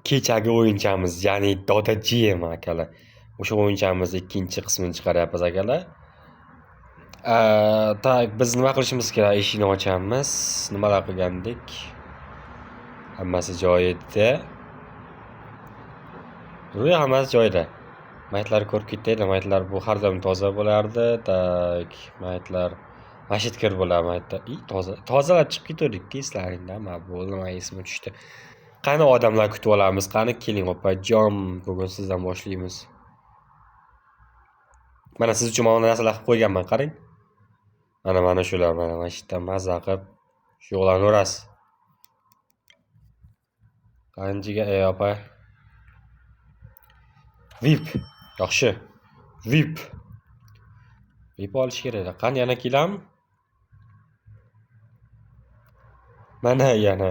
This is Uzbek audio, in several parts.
kechagi o'yinchamiz, ya'ni Dodajiyem akalar. O'sha o'yinchamizni ikkinchi qismini chiqaryapmiz akalar. Tak, biz nima qilishimiz kerak? Eshikni ochamiz. Nimalar qilgandik? Hammasi joyida. Ro'y hammasi joyida. Maytlar ko'rib ketaydi. Maytlar bu har doim toza bo'lardi. Tak, maytlar mashitkir bo'ladi maytlar. Tozalab chiqib ketdik-ku eslaringda. Mana bo'ldi, men esimga tushdi. Qani odamlar kutib olamiz? Qani keling opajon, bugun sizdan boshlaymiz. Mana siz uchun mana narsalar qilib qo'yganman, qarang. Mana shular, mana shu yerdan mazza qilib shug'ullanaverasiz. Qanjiga opa. VIP. Yaxshi. VIP. VIP olish kerak. Qani yana kelam? Mana yana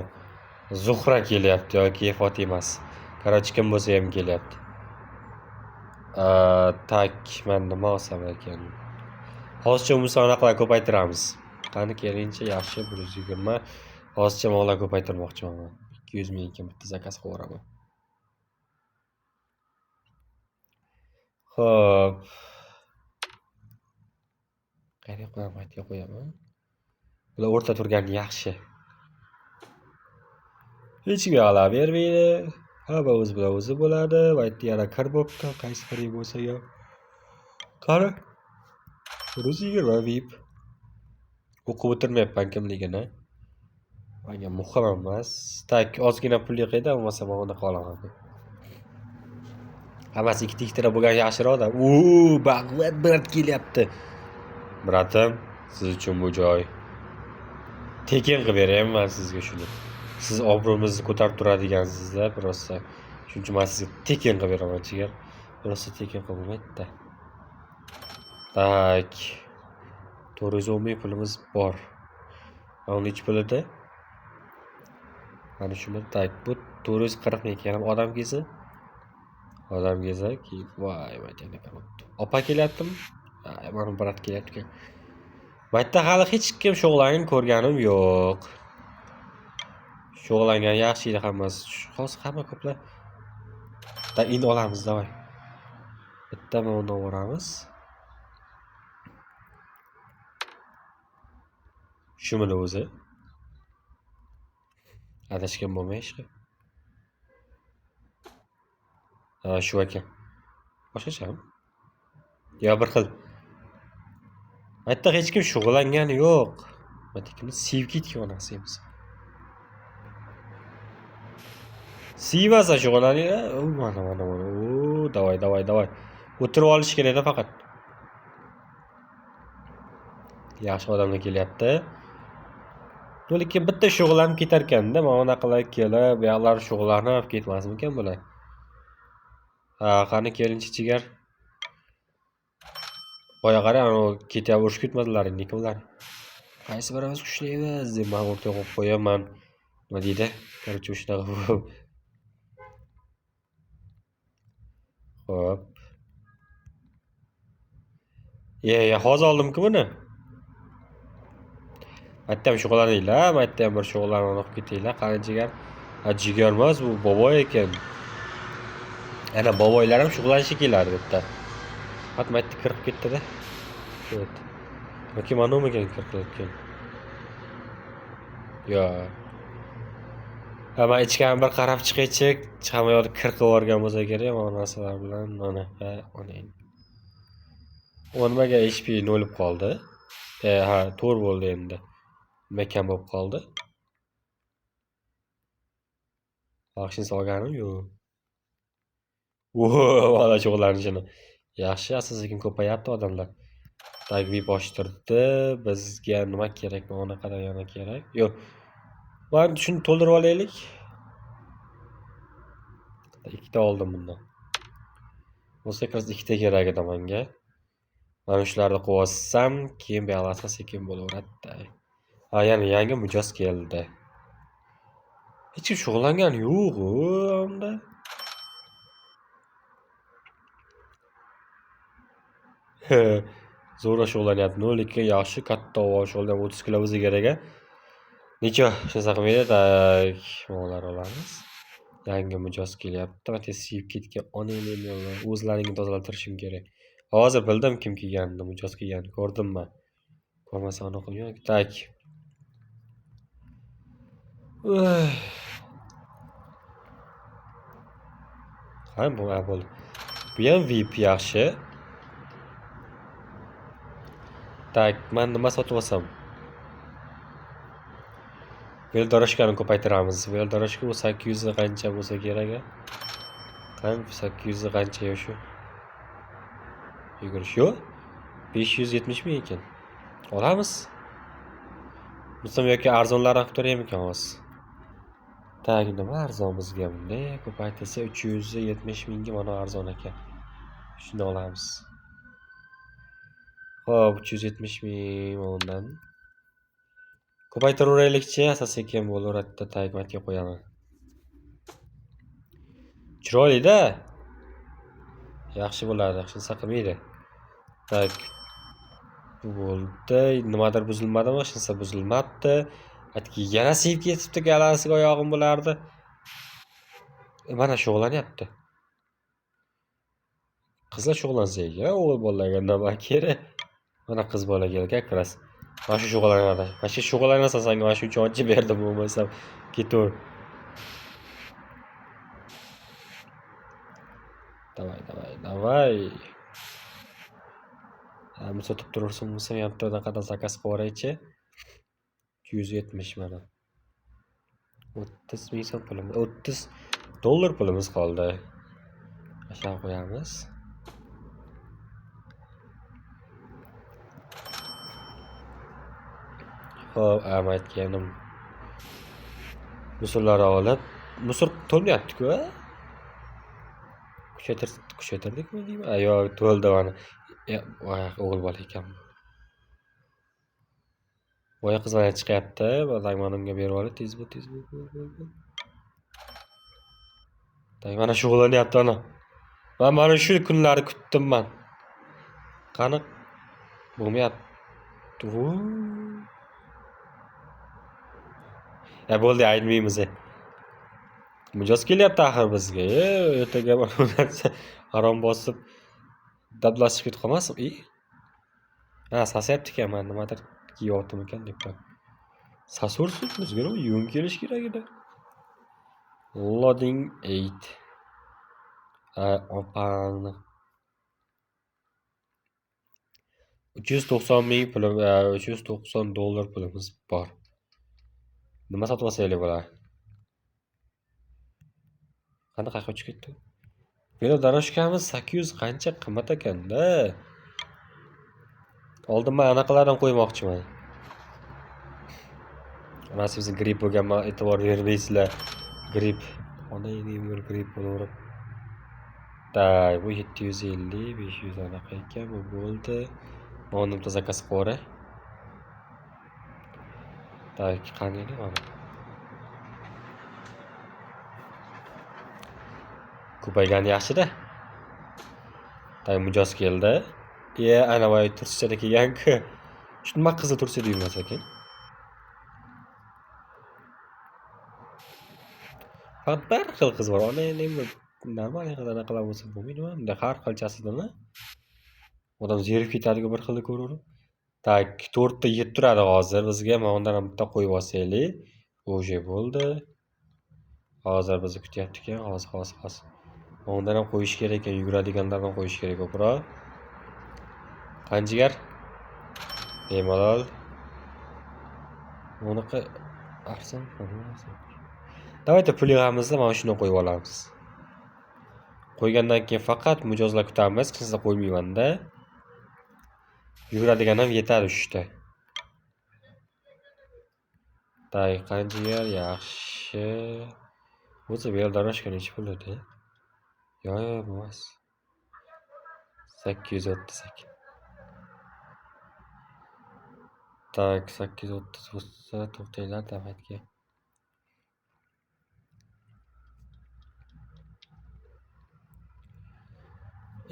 Zuhra kelyapti yoki Fotimas. Qarochi kim bo'lsa ham kelyapti. Tak, men nima olsam ekan? Hozircha musobaqalar ko'paytiramiz. Qani kelingchi, yaxshi 120. Hozircha mollar ko'paytirmoqchiman. 200 ming ekan bitta zakaz qilib Xo'p. Qayerga qo'yaman? Qayerga qo'yaman? Bular o'rta turgani yaxshi. Hech kimga g'alaba bermaydi. Hamma o'z bilan o'zi bo'ladi. Va yerda yana kir bo'pti. Qaysi kir bo'lsa ham. Qani? 120 VIP. O'qib o'tirmayapman kimligini. Menga muhim emas. Tak, ozgina pul yiqaydi, bo'lmasa men uni qolaman. Hammasi ikkita bo'lgan yaxshiroqda. Bag'vat brat kelyapti. Bratim, siz uchun bu joy. Tekin qilib berayman sizga shuni. Siz obro'mizni ko'tarib turadigansizlar, prosta. Shuning uchun men sizga tekin qilib beraman, jigar. Prosta tekin qilmaydi-da. Tak. 410 ming pulimiz bor. Mana ichi pulida. Mana shuni tak, bu 440 ming ekan. Odam kelsa. Odam kelsa, voy, maytani qarabdi. Opa kelyaptimi? Mana brat kelyapti. Maytda hali hech kim shug'ullangan ko'rganim yo'q. Shug'ullangan yaxshi edi hammasi. Hozir hamma ko'plar. Da in olamiz, davay. Bitta mana o'ramiz. Shumini o'zi. Adashgan bo'lmaydi. Shu ekan. Boshqachami? Yo bir xil. Maytda hech kim shug'ullangani yo'q. Maytda sevib ketgan onasimiz. Sivasa shug'ullaninglar. Mana. Davay. O'tirib olish kerak-da faqat. Yaxshi odamlar kelyapti. Lekin bitta shug'ullanib ketar ekanda, mana bunaqalar kelib, bu yoqlar shug'ullanib ketmasmikan bular? Qani kelinchi jigar. Boya qarang, ketib urushib ketmadilar endi kimlar. Qaysi birimiz kuchlaymiz deb men o'rtaga qo'yib qo'yaman. Nima deydi? Qarochi shunaqa bo'lib. Xo'p. Hozir oldim-ku buni. Maytda ham shug'ullaninglar, maytda ham bir shug'ullanib olib ketinglar. Qani jigar? Jigar emas, bu boboy ekan. Ana boboylar ham shug'ullanishi kelar bitta. Maytda kirib ketdi-da. Evet. Bakayım ana mı gel kirib? Yo. Ama ichgan bir qarab chiqaychik, chamayotib kir qilib yuborgan bo'lsa kerak, mana narsalar bilan mana endi. O nimaga HP o'lib qoldi? Ha, to'g'ri bo'ldi endi. Mekan bo'lib qoldi. Yaxshi solganim yo'q. Mana shug'ullanishini. Yaxshi, asta-sekin ko'payapti odamlar. Takvib ochtirdi. Bizga nima kerak? Mana qara yana kerak. Yo'q. Men shuni to'ldirib olaylik. Ikkita oldim bundan. Bo'lsa kirib ikkita kerak edi menga. Mana shularni qo'ysam, keyin bealasa sekin bo'laveradi. Yana yangi mijoz keldi. Hech kim shug'ullangan yo'q unda. Zo'ra shug'ullanyapti. 0.2 yaxshi katta ovoz shug'ullan 30 kilo o'zi kerak. Necha shunsa qilmaydi, tak, molar olamiz. Yangi mijoz kelyapti. Mana siyib ketgan onanglarni o'zlaringni tozalattirishim kerak. Hozir bildim kim kelganini, mijoz kelganini ko'rdimman. Ko'rmasa anaqa yo'q. Tak. Ha, bu bo'ldi. Bu ham VIP yaxshi. Tak, men nima sotib olsam? Veldorashkani ko'paytiramiz. Veldorashka u 800 qancha bo'lsa kerak. Qan 800 qancha shu? Yugurish yo'q. 570 ming ekan. Olamiz. Bizam yoki arzonlarni qilib to'raymikan hozir. Tak, nima arzon bizga bunda? Ko'paytirsa 370 mingga mana arzon ekan. Shuni olamiz. Xo'p, 370 ming undan. Ko'paytiraveraylikchi, asosan bo'laveradi, tagmatga qo'yaman. Chiroyli-da. Yaxshi bo'ladi, shunsa qilmaydi. Tak. Bu bo'ldi. Nimadir buzilmadimi? Shunsa buzilmabdi. Atki yana siyib ketibdi, galasiga oyog'im bo'lardi. Mana shug'ullanyapti. Qizlar shug'ullansa ekan, o'g'il bolalarga nima kerak? Mana qiz bolaga kiras. Mana shu shug'ullanadi. Mana shu shug'ullanasa senga mana shuncha ochib berdim, bo'lmasam ketaver. Давай. Ham sotib turursin, bo'lsam ham qadar zakaz qilib 270 mana. 30 ming so'm pulimiz, 30 dollar pulimiz qoldi. Aşağı qo'yamiz. Xo'p, aytganim. Musullarni olib, musor to'lmayapti-ku. Kuchaytirdikmi deyman? Yo'q, to'ldi mana. O'g'il bola ekan. Boya qiz bilan chiqyapti. Dagmanimga berib olib, tez bo'l. Mana shug'ullanyapti ana. Men mana shu kunlarni kutdim men. Qani bo'lmayapti. Ya bo'ldi, aytmaymiz. Mijoz kelyapti axir bizga. Ertaga harom bosib dablashib ketib qolmasin. Ha, sasyapti-ku, men nimadir kiyaptim ekan deb. Sasursiz bizga yung kelish kerak edi. Loading 8. Opani. 390 ming pulim, 390 dollar pulimiz bor. Nima sotib olsaylik bo'ladi? Qanaqa qochib ketdi? Velodarojkamiz 800 qancha qimmat ekanda. Oldin men anaqalardan qo'ymoqchiman. Mana siz grip bo'lganman, e'tibor bermaysizlar. Grip. Onangni grip bo'laverib. Tak, bu 750, 500 anaqa ekan, bu bo'ldi. Mana uni zakaz qilib. Tak, qanday mana. Ko'paygani yaxshi-da. Tak, mijoz keldi. Ana voy Turkiyada kelgan-ku. Shunma qizni Turkiyada yurmas ekan. Faqat bir xil qiz bor. Onangni normal qanaqa bo'lsa bo'lmaydimi? Bunda har qilchasidami? Odam zerib ketadigan bir xilni ko'raverib. Tak, 4 ta yeb turadi hozir. Bizga mana undan ham bitta qo'yib olsaylik. O'sha bo'ldi. Hozir bizni kutyapti ekan, hozir. Undan ham qo'yish kerak ekan, yuguradiganlardan qo'yish kerak ko'proq. Qanjigar? Bemalol. Unaqa arzon. Davayda pul yig'amizda mana shuni qo'yib olamiz. Qo'ygandan keyin faqat mijozlar kutamiz, qizlar qo'ymayman-da. Yuguradigan ham yetadi 3 ta. Tay, qanjigar yaxshi. O'zi velodarojka necha pul edi? Yo'q, emas. 838. Tak, 830 bo'lsa to'xtanglar davatga.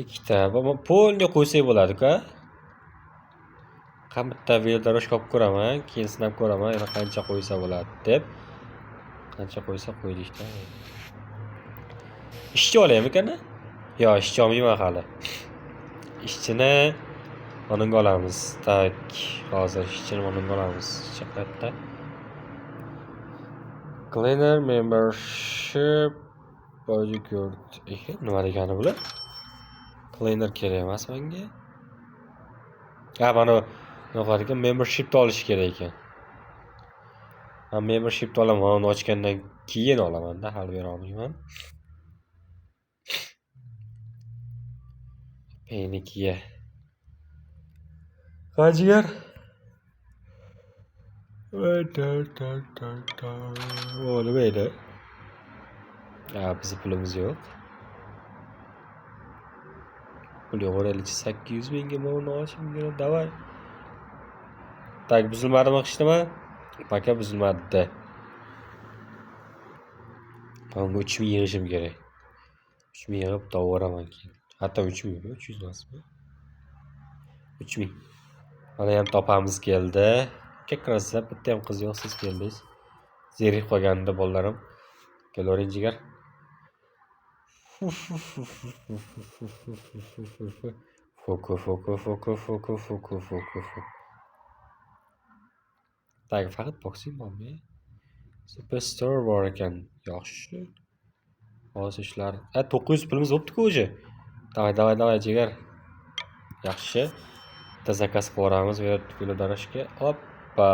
Ikkita, polni qo'ysak bo'ladi-ku. Qambitta velodarojka olib ko'raman, keyin sinab ko'raman, yana qancha qo'ysa bo'ladi deb. Qancha qo'ysa qo'ydik-da. ishchi olaymikan? Yo'q, ishchi olmayman hali. Ishchini onunga olamiz. Tak, hozir ishchini onunga olamiz. Chaqatda. Cleaner membership bodyguard. Nima degani bular? Cleaner kerak emas menga. Ha, mana nima membershipni olish kerak ekan. Men membershipni olaman, uni ochgandan keyin olaman-da, hali bera olmayman. Penikiga. Qajigar. O, nima edi? Ha, biz pulimiz yo'q. Pul yo'g'iralichi 800 mingga uni olishim kerak, davay. Tak, buzilmadimi qishdimi? Paka buzilmadi. Bunga 3000 yig'ishim kerak. 3000 yig'ib tavaraman keyin. Hatto 3000 emas, 300 emasmi? 3000. Mana ham topamiz keldi. Kakrasa bitta ham qiz yo'q, siz keldingiz. Zerikib qolganda bolalarim. Kelavering jigar. Foku. Tak, faqat boksing bormi? Superstore bor ekan. Yaxshi. Hozir ishlar. 900 pulimiz bo'pti-ku o'zi. Davay jigar. Yaxshi. Bitta zakaz qilamiz va velodarashga. Hoppa.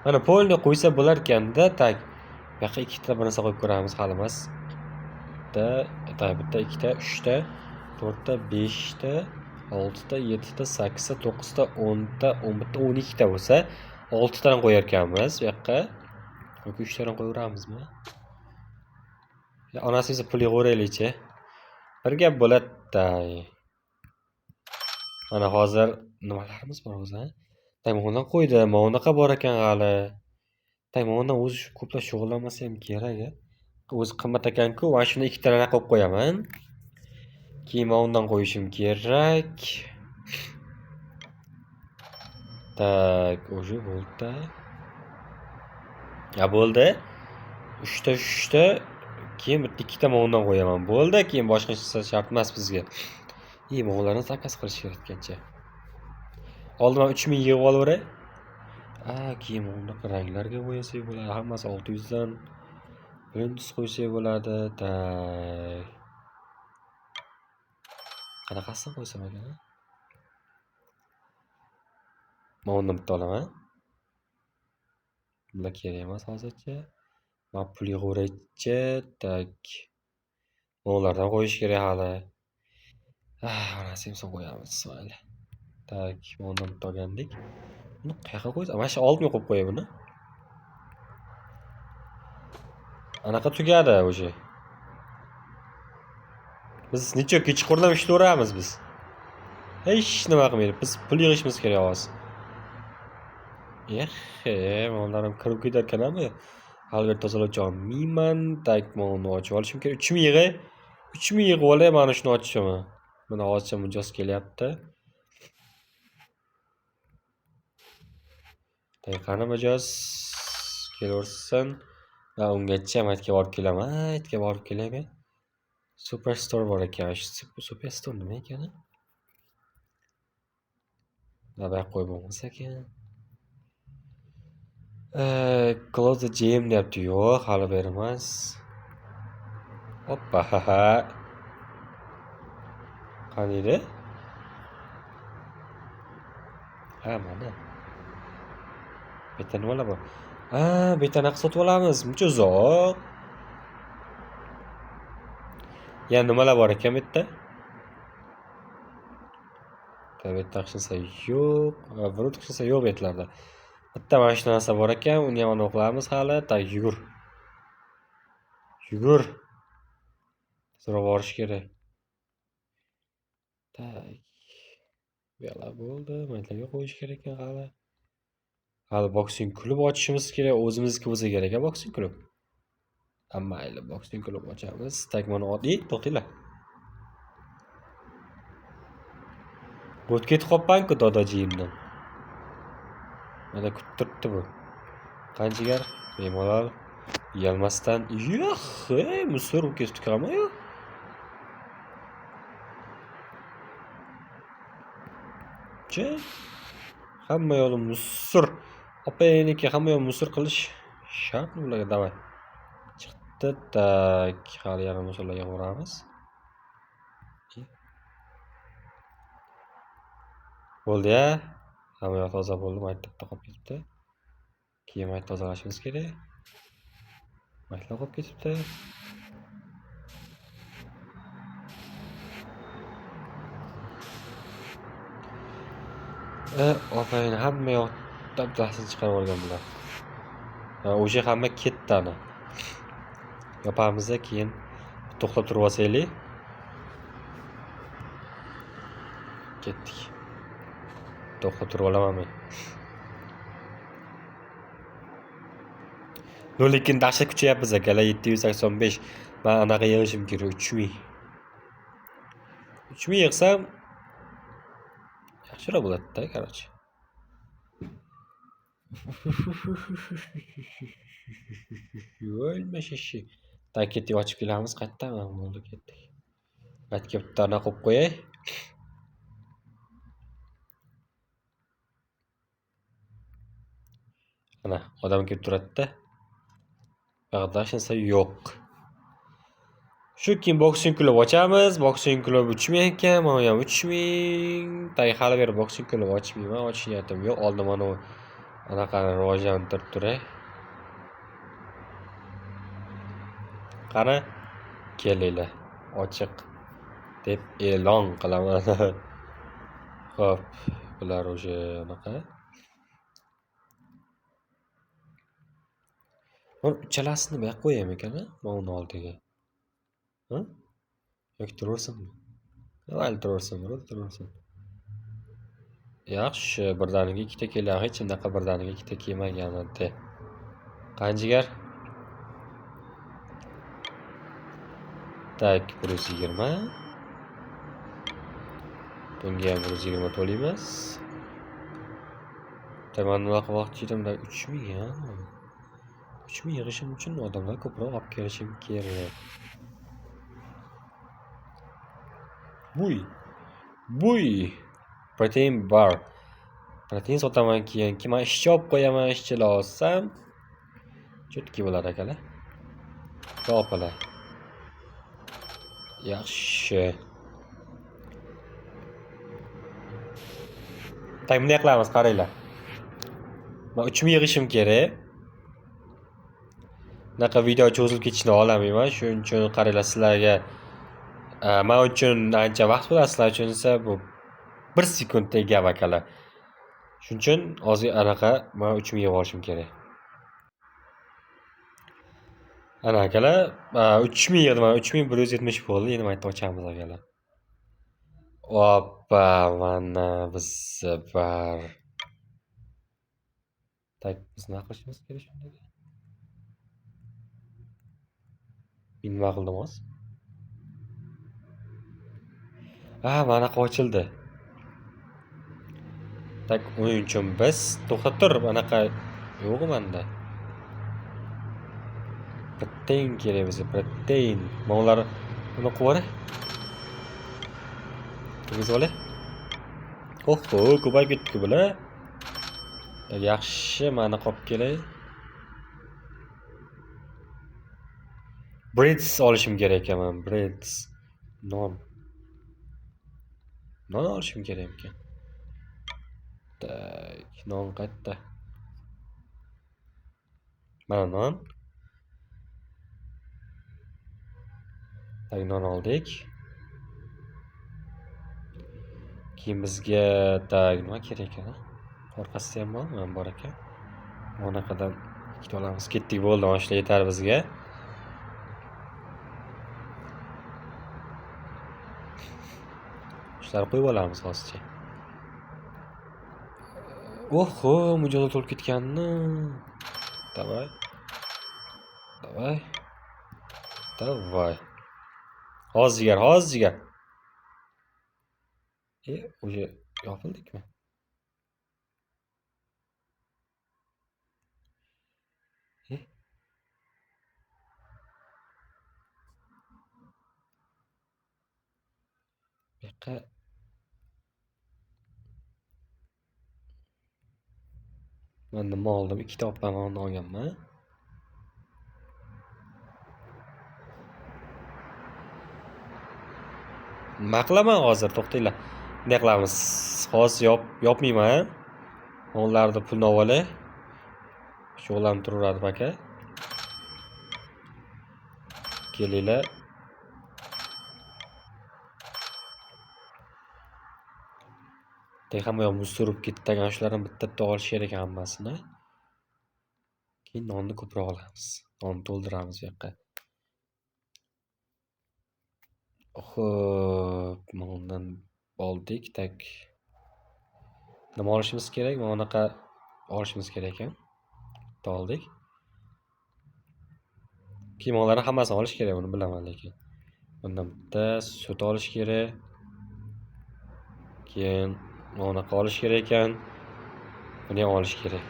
Mana polni qo'ysa bo'lar ekanda, tak. Bu yoqqa ikkita bir narsa qo'yib ko'ramiz, hali emas. Bitta, ikkita, 3 ta, 4 ta, 5 ta, 6 ta, 7 ta, 8 ta, 9 ta, 10 ta, 11 ta, 12 ta bo'lsa, 6 tadan qo'yar ekanmiz bu yoqqa. Yoki 3 tadan qo'yaveramizmi? Onasi esa pul yig'averaylikchi. Bir gap bo'ladi-da. Mana hozir nimalarimiz bor o'zi? Taymondan qo'ydi, mana unaqa bor ekan hali. Taymondan o'zi ko'plab shug'ullanmasa ham kerak. O'zi qimmat ekan-ku, mana shuni ikkitadan qo'yib qo'yaman. Keyin men undan qo'yishim kerak. Tak, o'sha bo'ldi. Ya bo'ldi. 3 ta. Keyin bitta ikkita men undan qo'yaman. Bo'ldi, keyin boshqa narsa shart emas bizga. Mo'g'ullarni zakaz qilish kerak ekancha. Oldin 3000 yig'ib olaveray. Keyin unaqa ranglarga bo'yasak bo'ladi. Hammasi 600 dan Windows qo'ysak bo'ladi. Tak. Qanaqasini qo'ysam ekan? Men undan bitta olaman. Bular kerak emas hozircha. Men pul yig'averaychi. Tak. Ulardan qo'yish kerak hali. Onasi ham so'ng qo'yamiz. Mayli. Tak, undan bitta olgandik. Buni qayerga qo'ysak? Mana shu oldinga qo'yib qo'yay buni. Anaqa tugadi o'sha. Biz necha kechqurun ishlayveramiz biz. Hech nima qilmaydi. Biz pul yig'ishimiz kerak hozir. Mollarim kirib ketar ekan-mi? Albatta tozalovchi olmayman. Tak, monni ochib olishim kerak. 3000 yig'ay. 3000 yig'ib olay, mana shuni ochaman. Mana hozircha mijoz kelyapti. Qani mijoz kelaversin. Va ungacha matga borib kelaman. Matga borib kelaman. Superstore bor ekan. Superstore nima ekan? Nima qo'yib bo'lmasa ekan. Close the gym deyapti. Yo'q, hali bermas. Hoppa. Qani edi? Mana. Bitta nimalar bor? Bitta narsa sotib olamiz. Muncha uzoq. Ya nimalar bor ekan bu yerda? Tabiat taqshisa yo'q, vrut qilsa yo'q betlarda. Bitta mana shu narsa bor ekan, uni ham o'qilamiz hali. Tak, yugur. Zo'ra borish kerak. Tak. Yo'la bo'ldi, maytlarga qo'yish kerak ekan hali. Hali boksing klub ochishimiz kerak, o'zimizniki bo'lsa kerak a boksing klub. Mayli, boksing klub ochamiz. Tak, mana oddiy, to'xtinglar. O'tib ketib qolibman-ku dodojiyimdan. Mana kutib turibdi bu. Qanjigar bemalol uyalmasdan yo'q, musor kesib chiqarma yo'q. Hamma yo'li musor. Opa-yeniki hamma yo'l musor qilish shartmi bularga? Davay. Chiqdi. Tak, hali yana musorlarga uramiz. Bo'ldi-ya. Hamma yoq toza bo'ldi, maktabda qolib ketibdi. Keyin mayt tozalashimiz kerak. Maytlar qolib ketibdi. Opang hamma yoq dabdasini chiqarib olgan bular. O'sha hamma ketdi ana. Yopamiz keyin to'xtab turib olsaylik. Ketdik. To'xtab turib olaman men. Lekin dahshat kuchayapmiz akalar 785. Men anaqa yig'ishim kerak 3000. 3000 yig'sam yaxshiroq bo'ladi-da, короче. O'lma shishi. Tak ketdik, ochib kelamiz, qayerdan bo'ldi ketdik. Qaytga bittani qo'yib qo'yay. Ana, odam kelib turadi-da. Bag'dashinsa yo'q. Shu keyin boksing klub ochamiz. Boksing klub 3000 ekan, men ham 3000. Tay hali beri boksing klub ochmayman, ochish niyatim yo'q. Oldin mana anaqani rivojlantirib turay. Qani kelinglar, ochiq deb e'lon qilaman. Xo'p, bular o'sha anaqa. Men uchalasini bu yoqqa qo'yaymi ekan-a? Mana uni oldiga. Ha? Yoki turaversinmi? Mayli turaversin. Yaxshi, birdaniga ikkita keladi. Hech qanaqa birdaniga ikkita kelmagan edi. Qanjigar? Tak, 120. Bunga ham 120 to'laymiz. Tamam, nima qilmoqchi edimda 3000 ya. 3000 yig'ishim uchun odamlar ko'proq olib kelishim kerak. Buy. Protein bar. Protein sotaman keyin. Men ishchi olib qo'yaman, ishchilar olsam chutki bo'lar akalar. To'palar. Yaxshi. Tak, bunday qilamiz, qaranglar. Men 3000 yig'ishim kerak. Bunaqa video cho'zilib ketishini olamayman. Shuning uchun qaranglar, sizlarga men uchun ancha vaqt bo'ladi, sizlar uchun esa bu 1 sekunddek gap akalar. Shuning uchun hozir anaqa men 3000 yig'ib olishim kerak. Ana akalar, 3000 yig'dim, 3170 bo'ldi. Endi maytni ochamiz akalar. Oppa, mana bizga bar. Tak, biz nima qilishimiz kerak shunda? Nima qildim hozir? Mana ochildi. Tak, uning uchun biz to'xtab turib anaqa yo'q menda. Protein kerak bizga, protein. Men ular uni qo'yar. Biz ola. Oho, ko'payib ketdi bular. Yaxshi, mana qolib kelay. Breads olishim kerak ekan, breads. Non olishim kerak ekan. Tak, non qayerda? Mana non. Tak, non oldik. Keyin bizga tak nima kerak ekan? Orqasida ham bormi? Bor ekan. Bunaqadan ikkita olamiz. Ketdik, bo'ldi, mana shular yetar bizga. Shularni qo'yib olamiz hozircha. Oho, mijoz to'lib ketganni. Davay. Hozir. O'sha yopildikmi? Men nima oldim? 2 ta opamonni olganman. Nima qilaman hozir? To'xtanglar. Bunday qilamiz. Hozir yopmayman. Onlarda pulni olay. Shug'ullanib turaveradi aka. Kelinglar. Hamma yoq muz surib ketdi. Shularni bitta olish kerak hammasini. Keyin nonni ko'proq olamiz. Nonni to'ldiramiz bu yoqqa. Xo'p, bundan oldik. Tak. Nima olishimiz kerak? Mana bunaqa olishimiz kerak ekan. Bitta oldik. Kiyimlarni hammasini olish kerak, buni bilaman lekin. Bundan bitta sut olish kerak. Keyin mana bunaqa olish kerak ekan. Buni ham olish kerak.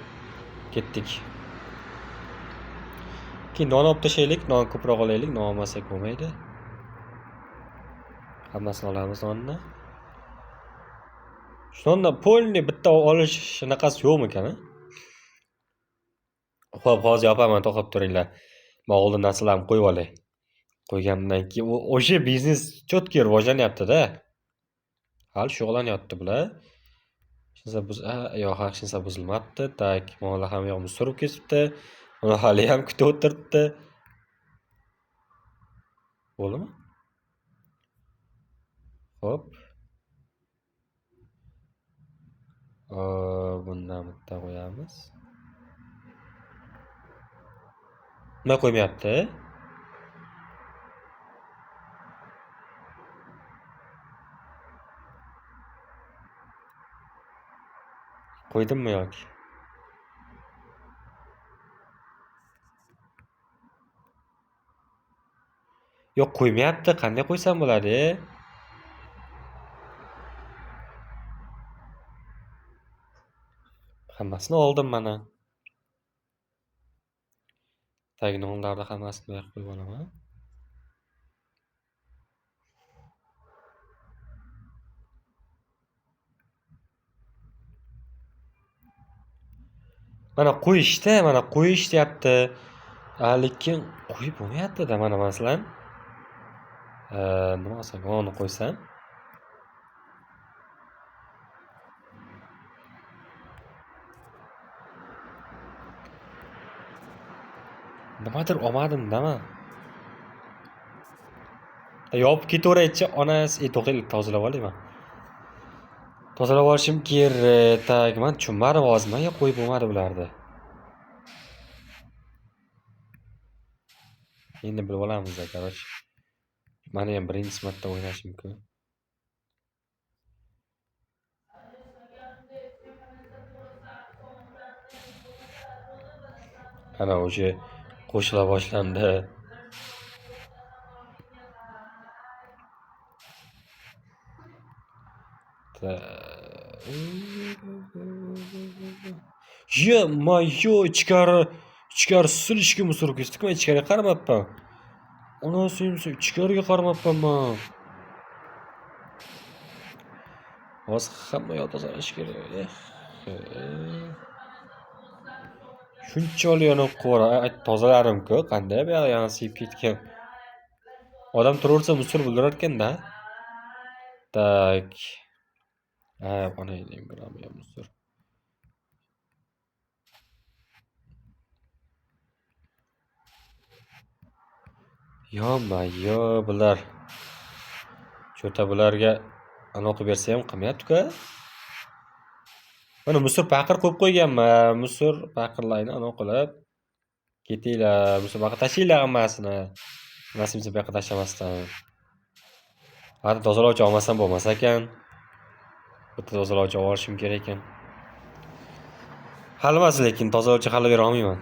Ketdik. Keyin non olib tashlaylik, non ko'proq olaylik, non olmasak bo'lmaydi. Hammasini olamiz nonni. Shundan polni bitta olish shunaqasi yo'qmikan? Xo'p, hozir yopaman, to'xtab turinglar. Men oldin narsalarni qo'yib olay. Qo'ygandan keyin o'sha biznes cho'tki rivojlanyapti-da. Hali shug'ullanyapti bular. Yo'q, haqshinsa buzilmabdi. Tak, mana ham yo'qni surib kesibdi. Uni hali ham kutib o'tiribdi. Bo'ldimi? Xo'p. Bundan bitta qo'yamiz. Nima qo'ymayapti? Qo'ydimmi yoki? Yo'q, qo'ymayapti. Qanday qo'ysam bo'ladi? Hammasini oldim mana. Tagi nonlarni hammasini bu yoqqa qo'yib olaman. Mana qo'yish deyapti. Lekin qo'yib bo'lmayapti-da mana masalan. Nima olsam, uni qo'ysam. Nimadir olmadim-da men. Yopib ketaveraychi, onasi, to'xtanglar, tozalab olayman. Tozalab olishim kerak. Tak, men tushunmadim hozir. Nega qo'yib bo'lmadi bularni? Endi bilib olamiz-da, короче. Meni ham birinchi marta o'ynash mumkin. Ana o'sha qo'shila boshlandi. Yo, ichkari silishga surib kesdik. Men ichkariga qaramabman. Onasi ichkariga qaramabman men. Hozir hamma yoq tozalash kerak. Shunchalik yana qo'ra, tozalarim-ku, qanday bu yoq yana siyib ketgan. Odam turaversa musor bildirar ekan-da. Tak. Ana endi gram ham musor. Yo, bular. Cho'ta bularga anaqa bersa ham qilmayapti-ku. Mana musor paqir qo'yib qo'yganman. Musor paqirlarni anaqa qilib ketinglar, musor paqir tashinglar hammasini. Nasibimiz bu yoqqa tashlamasdan. Hali tozalovchi olmasam bo'lmas ekan. Bitta tozalovchi olishim kerak ekan. Hali emas, lekin tozalovchi hali bera olmayman.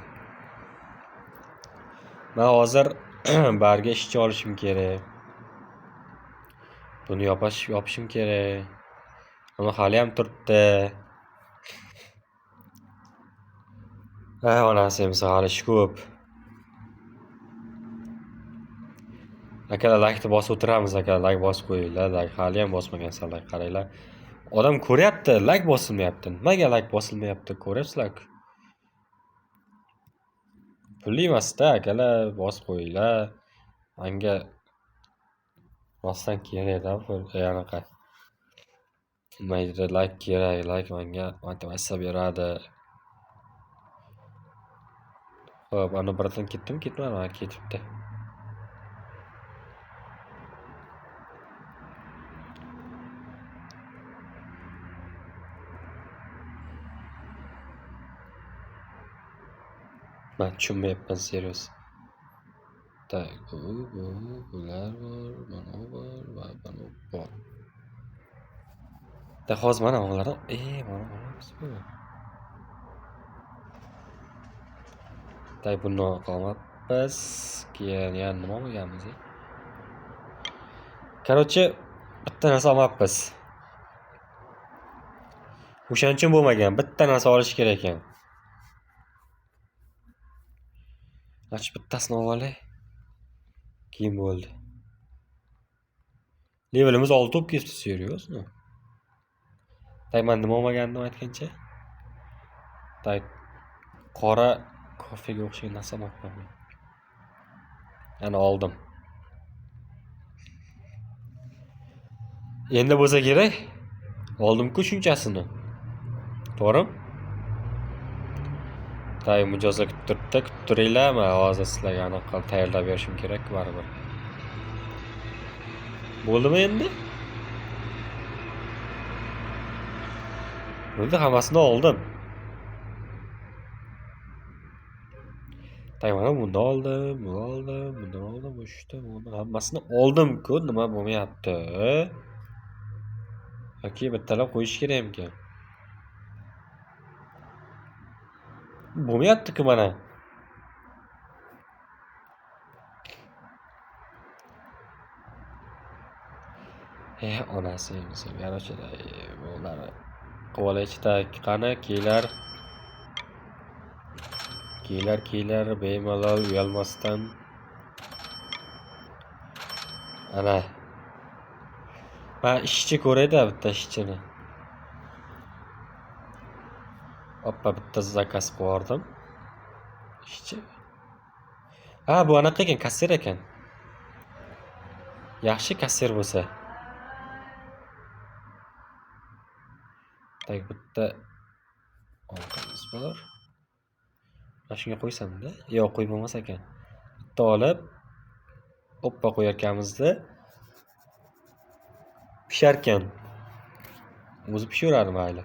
Men hozir barga ishchi olishim kerak. Buni yopishim kerak. Uni hali ham turibdi. Onasi ham hali ish ko'p. Akalar like'ni bosib o'tiramiz, akalar like bosib qo'yinglar. Like hali ham bosmagansan, like qaranglar. Odam ko'ryapti, like bosilmayapti. Nimaga like bosilmayapti? Ko'ryapsizlar-ku. Pulli emas-da, akalar bosib qo'yinglar. Menga rostdan kerak-da pul, anaqa. Mayda like kerak, like menga motivatsiya beradi. Xo'p, ana birdan ketmadimi? Ketibdi. Ben tushunmayapman, serios. Tak, bular bor, mana bor va mana bor. Da hozir mana bular, mana bu. Tak, buni qolmabmiz. Keyin yana nima bo'lganmiz? Короче, bitta narsa olmabmiz. O'shaning uchun bo'lmagan, bitta narsa olish kerak ekan. Achi bittasini olay. Keyin bo'ldi. Levelimiz 6 bo'lib ketdi, seriosmi? Tak, men nima olmagandim aytgancha? Tak, qora kofega o'xshagan narsa olmabman. Ana oldim. Endi bo'lsa kerak. Oldim-ku shunchasini. To'g'rimi? Tak, mijozga kuttiringlar, men hozir sizlarga anaqa tayyorlab berishim kerak baribir. Bo'ldimi endi? Bo'ldi, hammasini oldim. Tak, mana bundan oldim, bundan oldim, bundan hammasini oldim-ku, nima bo'lmayapti? Yoki bittalab qo'yish kerakmikan? Bo'lmayapti-ku mana. Onasi emsa, garochada bular qo'laychida qani kiylar bemalol uyalmasdan. Ana. Ben ishchi ko'rayda, bitta ishchini. Hoppa, bitta zakaz qo'yardim. Ishchi. Ha, bu anaqa ekan, kassir ekan. Yaxshi kassir bo'lsa. Tak, bitta olqamiz bor. Mana shunga qo'ysam-da. Yo'q, qo'yib bo'lmas ekan. Bitta olib, hoppa qo'yarkanmiz-da. Pisharkan. O'zi pishaveradi mayli.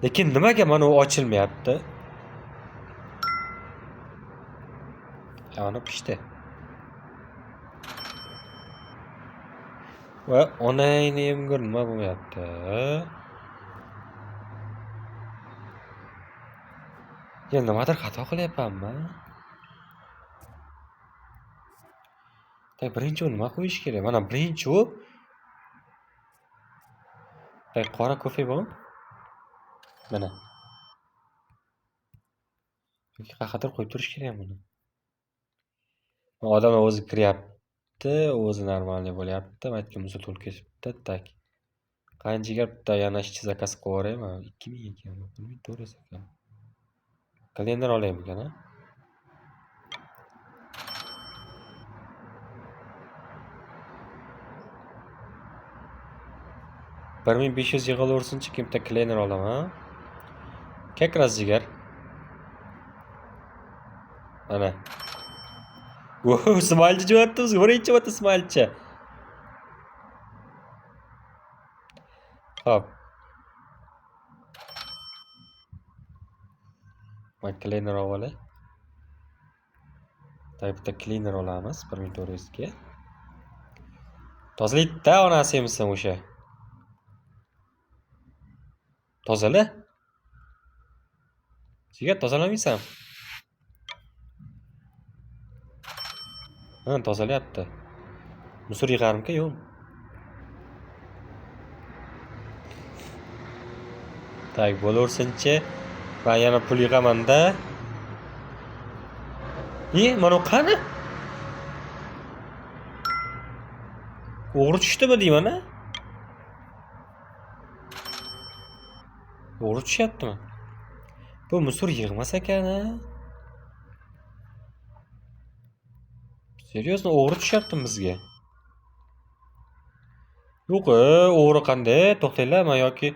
Lekin nimaga mana u ochilmayapti? Ana pishdi. Va onangni emgir nima bo'lmayapti? Ya nimadir xato qilyapmanmi? Tak, birinchi nima qo'yish kerak? Mana birinchi u. Tak, qora kofe bormi? Mana. Yoki qayerdir qo'yib turish kerak buni. Odamlar o'zi kiryapti, o'zi normalniy bo'lyapti. Aytganimizda to'lib ketibdi. Tak. Qanchaga bitta yana ishchi zakaz qo'yaraymi? 2000 ekan. 1400 ekan. Kalendar olaymikan, ha? $1500 yig'ilaversinchi, kimda kalendar olaman. Как раз jigar. Ana. Smalchi jo'natdi, birinchi marta smalchi. Hop. Men cleaner olay. Bitta cleaner olamiz 1400 ga. Tozalaydi-da, onasi emsin o'sha. Tozala. Jigar, tozalamaysan. Ha, tozalayapti. Musor yig'armikan, yo'q? Tak, bo'laversinchi. Men yana pul yig'aman-da. Mana u qani? O'g'ri tushdimi deyman, a? O'g'ri tushyaptimi? Bu musor yig'mas ekan, a? Seriyozno o'g'ri tushyaptimi bizga? Yo'q, o'g'ri qanday? To'xtanglar, men yoki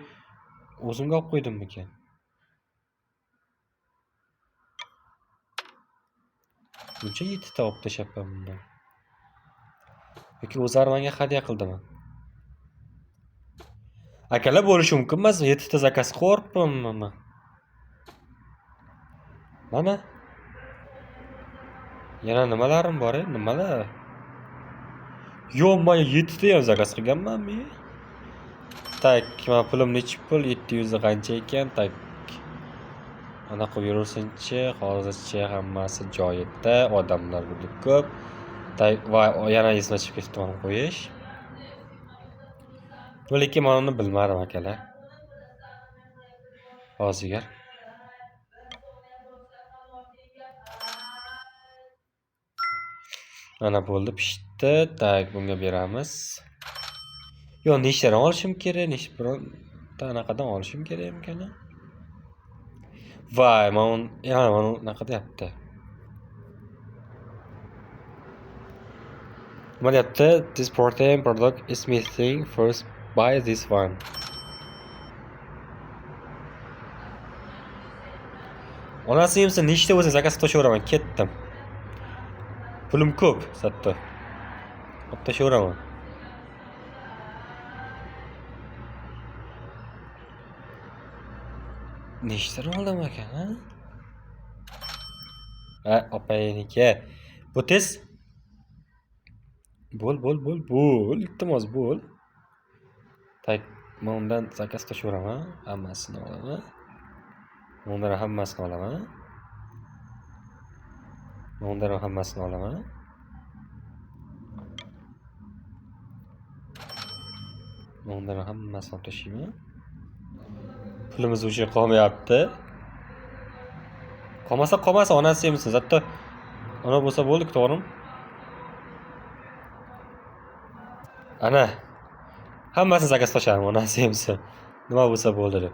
o'zimga olib qo'ydimmikan? Buncha 7 ta olib tashyapman bundan. Yoki o'zlari menga hadya qildimi? Akalar bo'lishi mumkin emas, 7 ta zakaz qo'yibman men. Mana. Yana nimalarim bor, nimalar? Yo'q, men 7 ta ham zakaz qilganman-mi? Tak, men pulim nechi pul? 700 qancha ekan? Tak. Ana qo'yib yuraversinchi, hozircha hammasi joyida, odamlar juda ko'p. Tak, va yana esdan chiqib ketibman qo'yish. Lekin men uni bilmadim akalar. Hozir. Mana bo'ldi, pishdi. Tak, bunga beramiz. Yo, nechtadan olishim kerak? Nechta anaqadan olishim kerak ekan? Voy, mana unaqa deyapti. Nima deyapti? This protein product is missing. First buy this one. Onasi yemsa nechta bo'lsa zakaz qilishaveraman, ketdim. Pulim ko'p, satto. Olib tashaveraman. Nechtadan oldim ekan, ha? Opayniki. Bu tez. Bo'l. Iltimos bo'l. Tak, men undan zakaz qilishaveraman. Hammasini olaman. Undan hammasini olaman. Undan hammasini olaman. Undan hammasini olib tashlayman. Pulimiz o'sha qolmayapti. Qolmasa onasi yemsin. Zatto ona bo'lsa bo'ldik, to'g'rimi? Ana. Hammasini zakaz tashladim, onasi yemsin. Nima bo'lsa bo'ldi deb.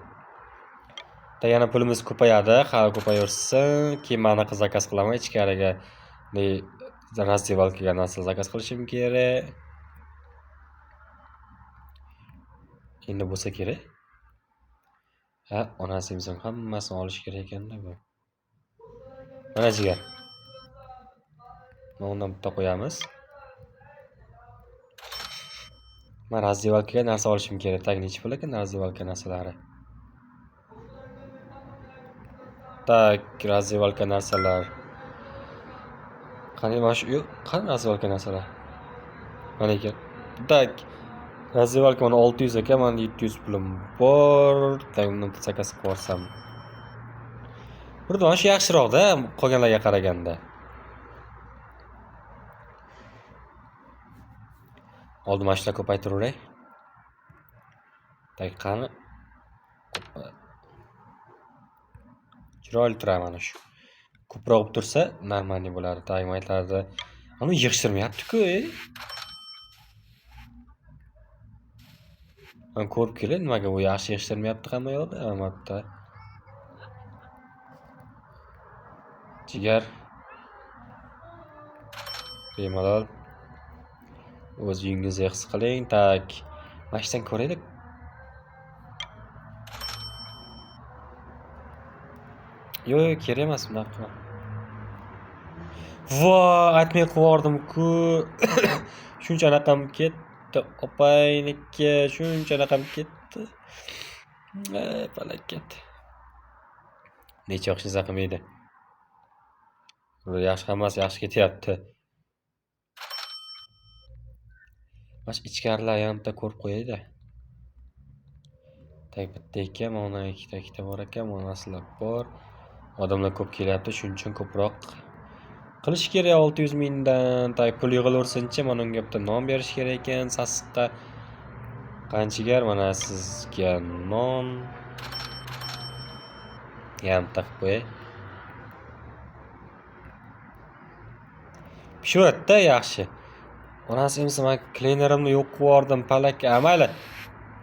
Yana pulimiz ko'payadi, hali ko'payaversin. Keyin men anaqa zakaz qilaman ichkariga. Razdevalkaga narsa zakaz qilishim kerak. Endi bo'lsa kerak. Onasi yemsin, hammasini olish kerak ekanda bu. Mana jigar. Mana undan bitta qo'yamiz. Men razdevalkaga narsa olishim kerak. Tak, necha pul ekan razdevalka narsalari? Tak, razdevalka narsalar. Qani mana shu, qani razdevalka narsalar? Mana ekan. Tak, razdevalka mana 600 ekan, men 700 pulim bor. Tak, uni zakaz qilib olsam. Burda shu yaxshiroq-da, qolganlarga qaraganda. Oldi mana shular ko'paytiraveray. Tak, qani? Chiroyli turadi mana shu. Ko'proq bo'lib tursa, normalniy bo'ladi. Tak, maytlarda. Uni yig'ishtirmayapti-ku, Men ko'rib kelay, nimaga u yaxshi yig'ishtirmayapti hamma yoqda, albatta. Jigar. Bemalol. O'z uyingizda his qiling. Tak. Mashdan ko'raylik. Yo'q, kerak emas bunaqa. Voy, aytmay qo'yardim-ku. Shuncha anaqam ketdi, opayniki, shuncha anaqam ketdi. Falokat. Necha o'qishingiz qilmaydi. Yaxshi, hammasi yaxshi ketyapti. Mana ichkarilar ham bitta ko'rib qo'yayda. Tak, bitta ekan, mana ikkita bor ekan, mana narsalar bor. Odamlar ko'p kelyapti, shuning uchun ko'proq qilish kerak 600 mingdan. Tak, pul yig'ilaversinchi, mana unga bitta non berish kerak ekan, sassiqqa. Qanchagar mana sizga non. Yarimta qilib qo'yay. Pishaveradi-da yaxshi. Onasi emas, men klenerimni yo'q qilib yubordim, palaka. Mayli.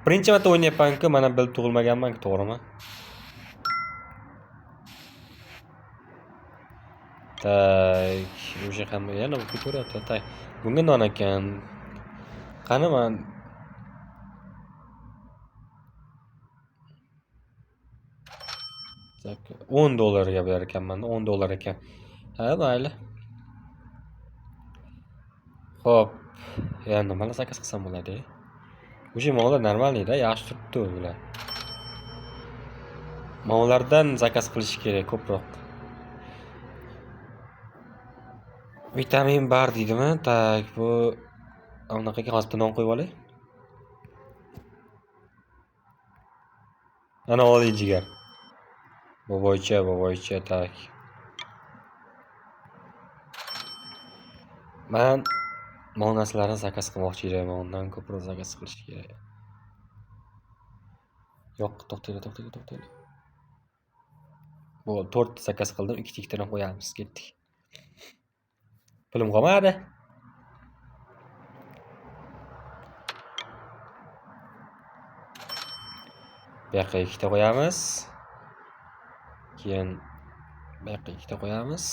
Birinchi marta o'ynayapman-ku, mana bilib tug'ilmaganman-ku, to'g'rimi? Tak, o'sha ham yana ketaveryapti. Tak. Bunga non ekan. Qani men $10 ga berar ekanman, $10 ekan. Ha, mayli. Xo'p, endi nimalar zakaz qilsam bo'ladi? O'sha mollar normalniy-da, yaxshi turibdi ular. Mollardan zakaz qilish kerak ko'proq. Vitamin bar deydimi? Tak, bu anaqaga hozir non qo'yib olay. Ana oliy jigar. Boboycha, tak. Men mol narsalarni zakaz qilmoqchi edim, undan ko'proq zakaz qilish kerak. Yo'q, to'xtaylik. Bu 4 zakaz qildim, 2 ikkitadan qo'yamiz, ketdik. Pulim qolmadi. Bu yoqqa 2 ta qo'yamiz. Keyin bu yoqqa 2 ta qo'yamiz.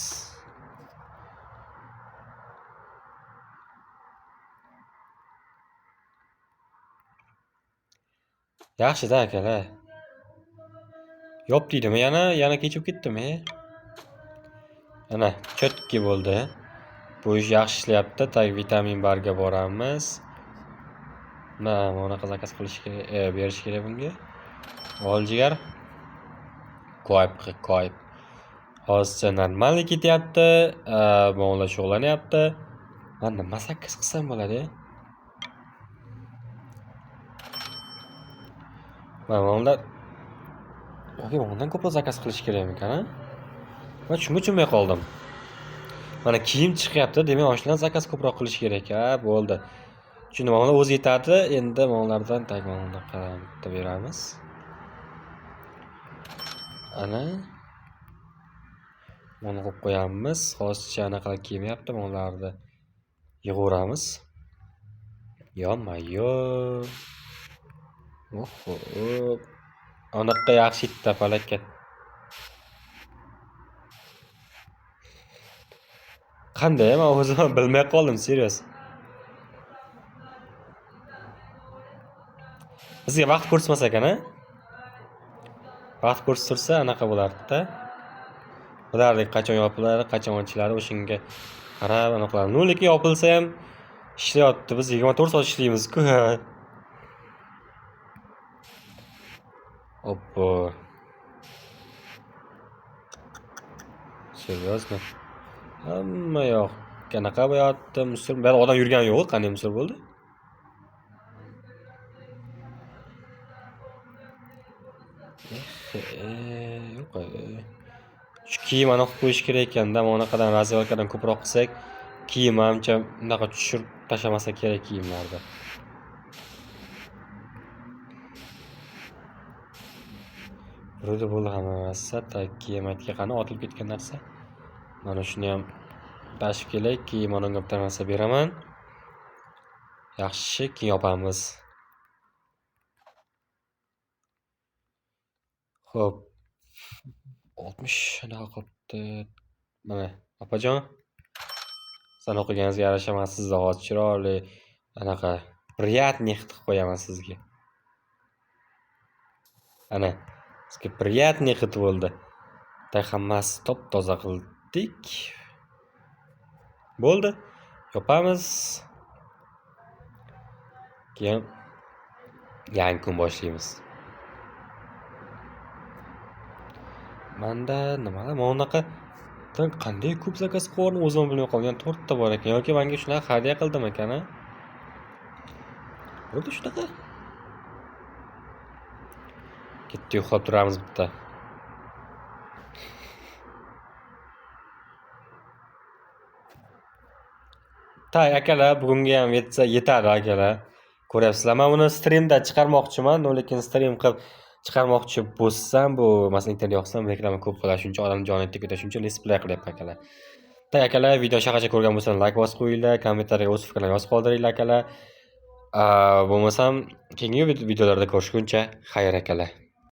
Yaxshi-da akalar. Yop deydimi, yana kechib ketdimi? Ana, chotki bo'ldi. Bu ish yaxshi ishlayapti. Tak, vitamin barga boramiz. Mana bunaqa zakaz qilish kerak, berish kerak bunga. Ol jigar. Qo'yib. Hozircha normalniy ketyapti. Bolalar shug'ullanyapti. Men nima zakaz qilsam bo'ladi? Mana bundan ko'proq zakaz qilish kerakmi-kan? Men tushunmay qoldim. Mana kiyim chiqyapti, demak, oshlardan zakaz ko'proq qilish kerak-a, bo'ldi. Shunda mana o'zi yetadi, endi mo'nlardan bunaqa bitta beramiz. Ana. Mana qo'yib qo'yamiz. Hozircha anaqa kiymayapti, mo'nlarni yig'averamiz. Yo-mayo. Oho. Anaqa yaxshi itta palaka. Qanday? Men o'zim bilmay qoldim, serios. Bizga vaqt ko'rsatmas ekan-a? Vaqt ko'rsatsa anaqa bo'lardi-da. Ularning qachon yopiladi, qachon ochiladi, o'shanga qarab aniqladi. Lekin yopilsa ham ishlayapti. Biz 24 soat ishlaymiz-ku. Oppo. Seriosmi? Hamma yoq qanaqa bo'lyapti? Musor, bir odam yurgani yo'q, qanday musor bo'ldi? Yo'q. Shu kiyim aniq qo'yish kerak ekanda, mana qadar razvalkadan ko'proq qilsak, kiyim hamcha unaqa tushirib tashlamasa kerak kiyimlarda. Bo'ldi hammasi, tak kiyimga qani otilib ketgan narsa. Mana shuni ham tashib kelay, keyin mana unga bitta narsa beraman. Yaxshi, keyin yopamiz. Xo'p. 60 anaqa qilibdi. Mana, opajon. Sen o'qiganingizga yarasha men sizni hozir chiroyli anaqa приятный qilib qo'yaman sizga. Ana, sizga приятный qilib bo'ldi. Tak hammasi top-toza qildik. Bo'ldi. Yopamiz. Keyin yangi kun boshlaymiz. Menda nimalar bunaqa qanday ko'p zakaz qilganimni o'zim bilmay qolgan, 4 ta bor ekan. Yoki menga shunaqa hadya qildim ekan-a? Bo'ldi shunaqa. Ketdi, uxlab turamiz bitta. Tak akalar, bugunga ham yetadi akalar. Ko'ryapsizlar, men buni streamda chiqarmoqchiman, lekin stream qilib chiqarmoqchi bo'lsam, bu masalan internet yoqsam reklama ko'p bo'ladi, shuncha odam jonli ketadi, shuncha display qilyapman akalar. Tak akalar, video shaqacha ko'rgan bo'lsangiz like bosib qo'yinglar, kommentariyaga o'z fikrlaringizni yozib qoldiringlar akalar. Bo'lmasam keyingi videolarda ko'rishguncha xayr akalar.